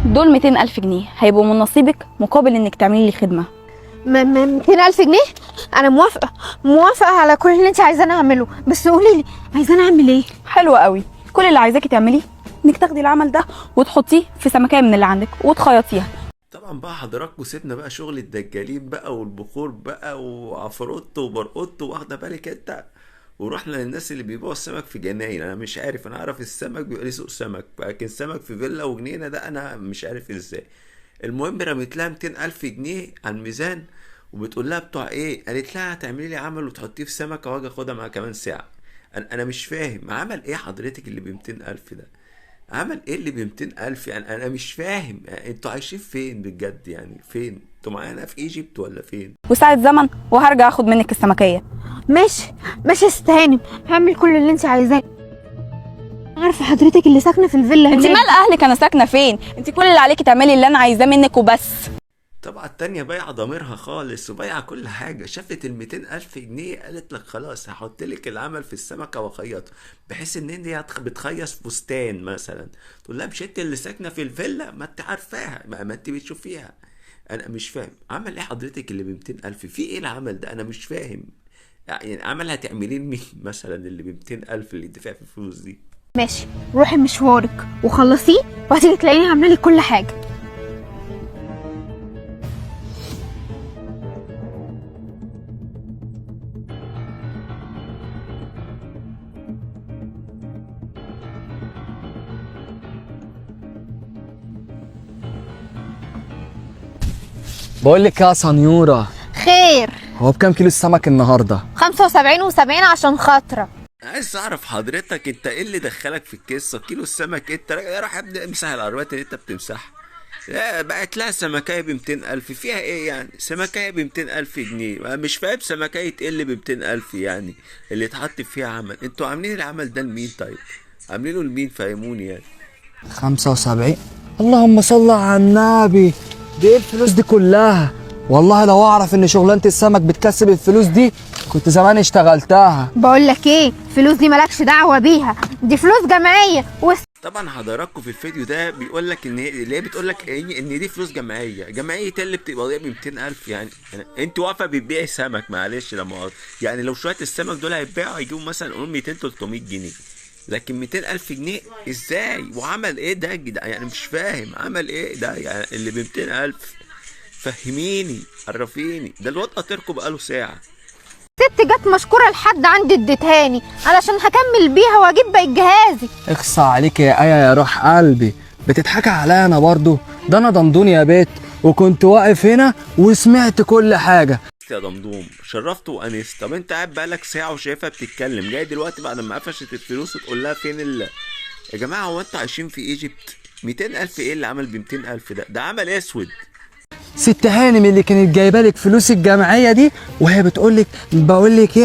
دول 200,000 جنيه هيبقوا من نصيبك مقابل انك تعملي لي خدمه. 200,000 جنيه؟ انا موافقه على كل اللي انت عايزاني اعمله، بس قولي لي عايزاني اعمل ايه؟ حلوه قوي. كل اللي عايزاكي تعمليه انك تاخدي العمل ده وتحطيه في سمكيه من اللي عندك وتخيطيها. طبعا بقى حضراتكم سيبنا بقى شغل الدجالين بقى والبخور بقى وعفروت وبرقوت، واخده بالك انت، ورحنا للناس اللي بيبيعوا السمك في جناين. انا مش عارف، انا اعرف السمك بيبقى ليه سوق سمك، لكن سمك في فيلا وجنينه ده انا مش عارف ازاي. المهم رميت لها 200,000 جنيه على الميزان، وبتقول لها بتوع ايه؟ قالت لها هتعملي لي عمل وتحطيه في سمكه واجي اخدها معاها كمان ساعه. انا مش فاهم عمل ايه حضرتك اللي ب 200,000 ده؟ عمل ايه اللي ب 200,000 يعني؟ انا مش فاهم يعني انتوا عايشين فين بجد؟ يعني فين انتوا؟ معانا في ايجيبت ولا فين؟ وساعه زمن وهرجع اخد منك السمكيه. ماشي يا ست هانم، هعمل كل اللي انت عايزاه. عارفه حضرتك اللي ساكنه في الفيلا انت هناك؟ مال اهلك انا ساكنه فين؟ انت كل اللي عليكي تعملي اللي انا عايزاه منك وبس. طبعا التانية بايعة ضميرها خالص وبايعة كل حاجة. شافت ال 200,000 جنيه قالت لك خلاص هحط لك العمل في السمكة واخيطه، بحيث ان انت بتخيص فستان مثلا. تقول لها مش انت اللي ساكنة في الفيلا؟ ما انت عارفاها، ما انت بتشوفيها. انا مش فاهم عمل ايه حضرتك اللي ب 200,000؟ في ايه العمل ده؟ انا مش فاهم. يعني عمل هتعمليه لمين مثلا اللي ب 200,000 اللي دفع في الفلوس دي؟ ماشي، روحي مشوارك وخلصيه وهتيجي تلاقيني عامله لك كل حاجه. بقول لك يا سنيوره، خير؟ هو بكام كيلو السمك النهارده؟ 75 و70 عشان خاطرك. عايز اعرف حضرتك انت ايه اللي دخلك في القصه؟ كيلو السمك انت راح ابدا امسح العربيات اللي انت بتمسحها. لا بقت لها سمكايه ب 200,000، فيها ايه يعني؟ سمكايه ب 200,000 جنيه، أنا مش فاهم سمكايه ايه اللي ب 200,000 يعني اللي اتحط فيها عمل. انتوا عاملين العمل ده لمين طيب؟ عاملينه لمين؟ فهموني يعني. 75؟ اللهم صل على النبي، دي ايه الفلوس دي كلها؟ والله لو اعرف ان شغلانه السمك بتكسب الفلوس دي كنت زمان اشتغلتها. بقول لك ايه، الفلوس دي مالكش دعوه بيها، دي فلوس جمعيه طبعا حضراتكم في الفيديو ده بيقول لك ان اللي هي بتقول لك ان دي فلوس جمعيه. جمعيه اللي بتبقى ب 200,000 يعني؟ انت واقفه بتبيعي سمك، معلش لا مؤاخذه يعني. لو شويه السمك دول هيتباعوا هيجيبوا مثلا قول 200 300 جنيه، لكن 200,000 جنيه ازاي؟ وعمل ايه ده يعني؟ مش فاهم عمل ايه ده يعني اللي ب 200,000؟ فهميني عرفيني. ده الواد قاطركم بقاله ساعه. ست جت مشكوره لحد عندي اديتهاني علشان هكمل بيها واجيب باقي جهازي. اخصى عليك يا ايه يا روح قلبي، بتضحكي عليا انا برضو؟ ده انا ضمدون يا بيت، وكنت واقف هنا وسمعت كل حاجه. يا ضمدوم شرفت وانست. طب انت قاعد بقالك ساعه وشايفها بتتكلم، جاي دلوقتي بعد ما قفشت الفلوس وتقول لها فين يا جماعه هو انتوا عايشين في ايجيبت؟ 200,000 ايه اللي عمل ب 200,000 ده؟ ده عمل اسود. ست هانم اللي كانت جايبه لك فلوس الجمعيه دي وهي بتقول لك بقول لك ايه